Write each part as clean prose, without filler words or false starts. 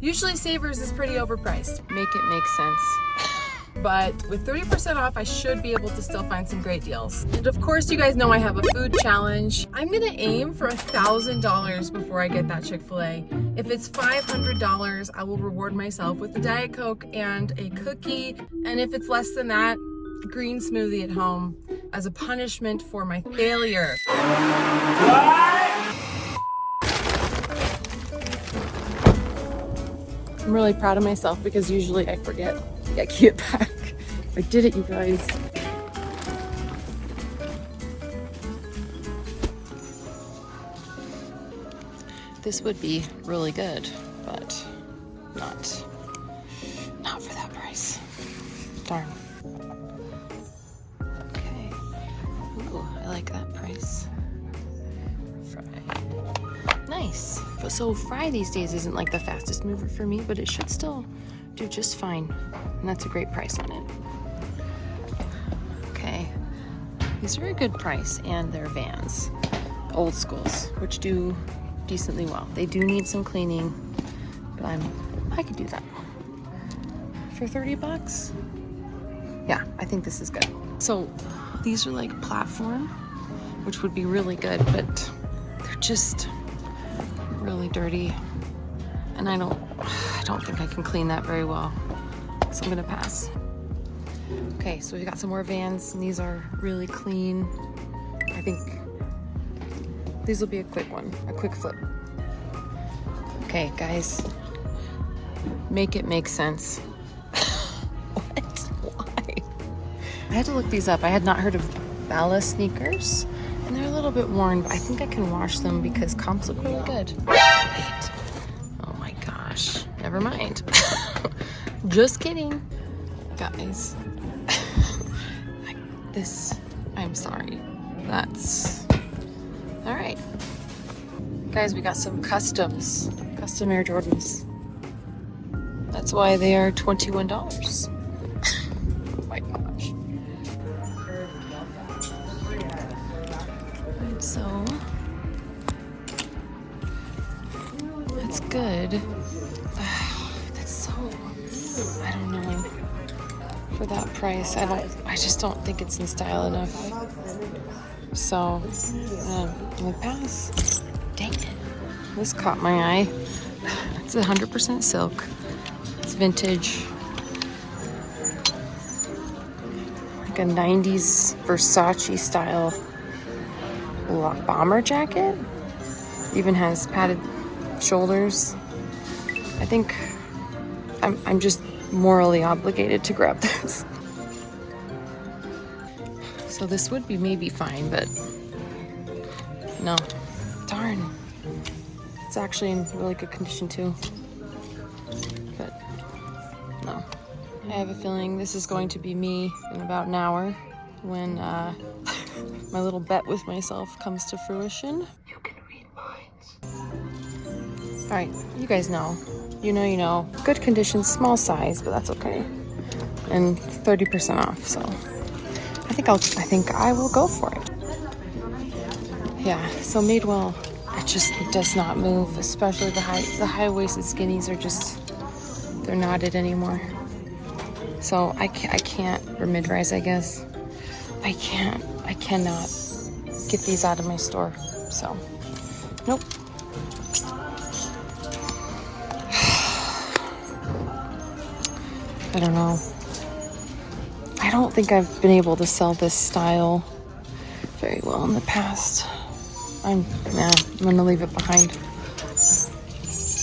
Usually Savers is pretty overpriced. Make it make sense. But with 30% off, I should be able to still find some great deals. And of course, you guys know I have a food challenge. I'm gonna aim for $1,000 before I get that Chick-fil-A. If it's $500, I will reward myself with a Diet Coke and a cookie. And if it's less than that, green smoothie at home as a punishment for my failure. I'm really proud of myself because usually I forget to get key it back. I did it, you guys. This would be really good, but not for that price. Darn. Okay. Ooh, I like that price. Fry. Nice. So fry these days isn't like the fastest mover for me, but it should still do just fine. And that's a great price on it. Okay. These are a good price, and they're Vans. Old schools, which do decently well. They do need some cleaning, but I could do that. For 30 bucks? Yeah, I think this is good. So these are like platform, which would be really good, but they're just really dirty. And I don't think I can clean that very well. So I'm gonna pass. Okay, so we got some more Vans, and these are really clean. I think these will be a quick one, a quick flip. Okay, guys, make it make sense. What? Why? I had to look these up. I had not heard of Bala sneakers, and they're a little bit worn, but I think I can wash them because comps look really good. Wait. Oh my gosh. Never mind. Just kidding. Guys. I'm sorry. That's all right. Guys, we got some custom Air Jordans. That's why they are $21. Oh my gosh. So that's good. That's so, I don't know. For that price, I just don't think it's in style enough. So, I'm gonna pass. Dang it. This caught my eye. It's 100% silk. It's vintage. Like a 90s Versace style bomber jacket. Even has padded shoulders. I think I'm just morally obligated to grab this. So this would be maybe fine, but no. Darn. It's actually in really good condition too. But no. I have a feeling this is going to be me in about an hour when my little bet with myself comes to fruition. You can read minds. All right, you guys know. You know. Good condition, small size, but that's okay. And 30% off, so I think I will go for it. Yeah, so Madewell, it does not move, especially the high-waisted skinnies are just, they're not it anymore. So I can't, or mid-rise, I guess. I cannot get these out of my store, so nope. I don't know. I don't think I've been able to sell this style very well in the past. I'm gonna leave it behind.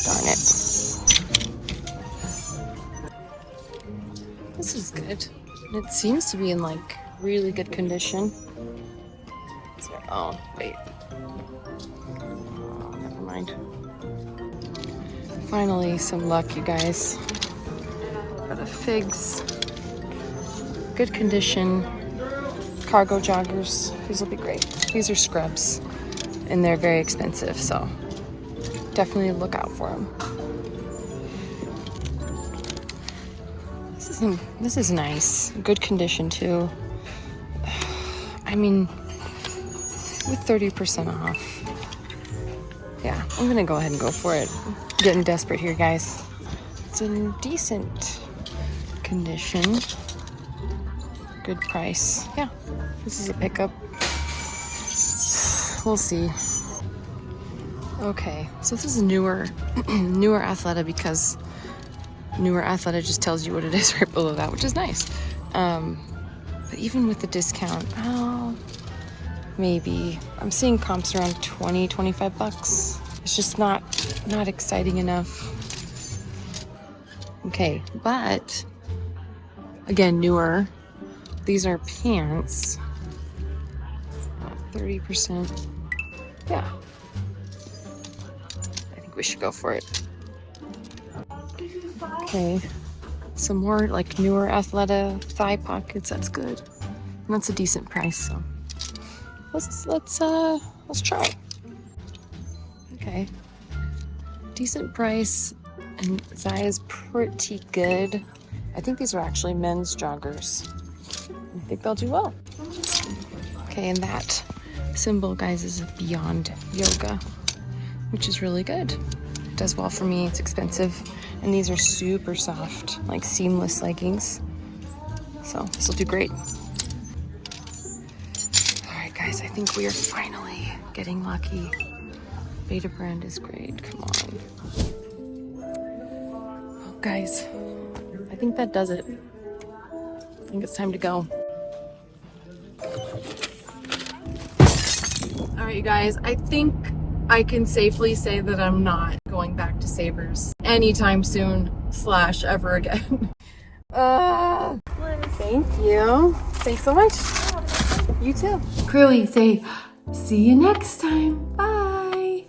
Darn it. This is good. It seems to be in like really good condition. Oh, wait. Oh, never mind. Finally, some luck, you guys. Got a Figs. Good condition. Cargo joggers. These will be great. These are scrubs. And they're very expensive, so definitely look out for them. This is nice. Good condition, too. I mean, with 30% off. Yeah, I'm gonna go ahead and go for it. Getting desperate here, guys. it's in decent condition. Good price. Yeah, this is a pickup. We'll see. Okay, so this is a newer Athleta, because newer Athleta just tells you what it is right below that, which is nice. But even with the discount, oh, maybe. I'm seeing comps around 20-25 bucks. It's just not exciting enough. Okay, but again, newer. These are pants. 30%. Yeah. I think we should go for it. Okay. Some more like newer Athleta thigh pockets. That's good. And that's a decent price, so let's try. Okay. Decent price, and size is pretty good. I think these are actually men's joggers. I think they'll do well. Okay, and that symbol, guys, is Beyond Yoga, which is really good. It does well for me. It's expensive, and these are super soft, like seamless leggings. So this will do great. All right, guys, I think we are finally getting lucky. Beta brand is great. Come on. Oh, guys, I think that does it. I think it's time to go. All right, you guys, I think I can safely say that I'm not going back to Savers anytime soon / ever again. Thank you. Thanks so much. You too. Chloe, say, see you next time. Bye.